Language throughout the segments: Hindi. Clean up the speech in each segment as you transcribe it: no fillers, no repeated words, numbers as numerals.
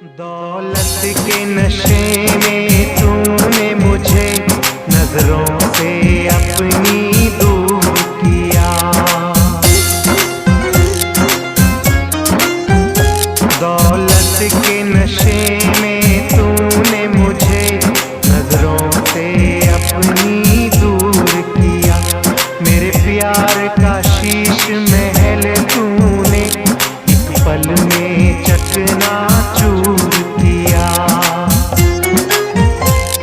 दौलत के नशे में तूने मुझे नजरों से अपनी दूर किया। दौलत के नशे में तूने मुझे नजरों से अपनी दूर किया। मेरे प्यार का शीश महल तूने एक पल में चकनाचूर किया।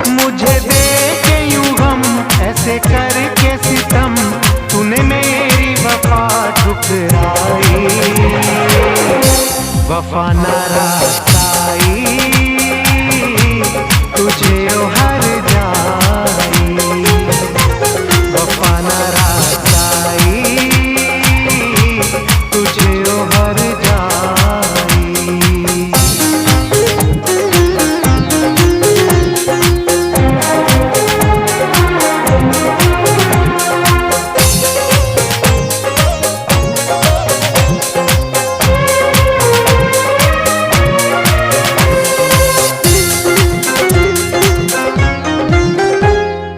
मुझे देख यूं गम ऐसे करके सितम तूने मेरी वफा ठुकराई। वफा न रास्ताई तुझे हर जाई। वफा न रास्ताई तुझे हर जाई।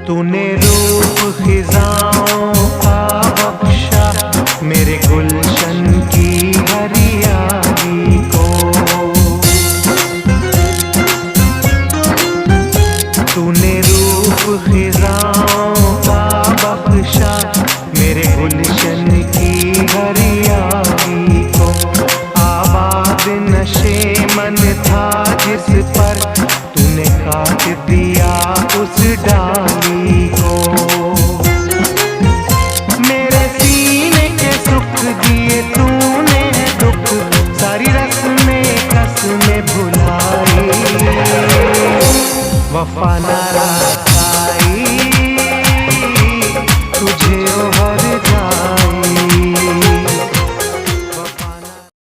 तूने रूप खिजाओं का बख्शा मेरे गुलशन की हरियाली को। तूने रूप खिजाओं का बख्शा मेरे गुलशन की हरियाली को। आबाद नशे मन था जिस पर तूने काट दिया उस डाली को। मेरे सीने के सुख दिए तूने दुख सारी रस्में कसमें भुलाई। वफा न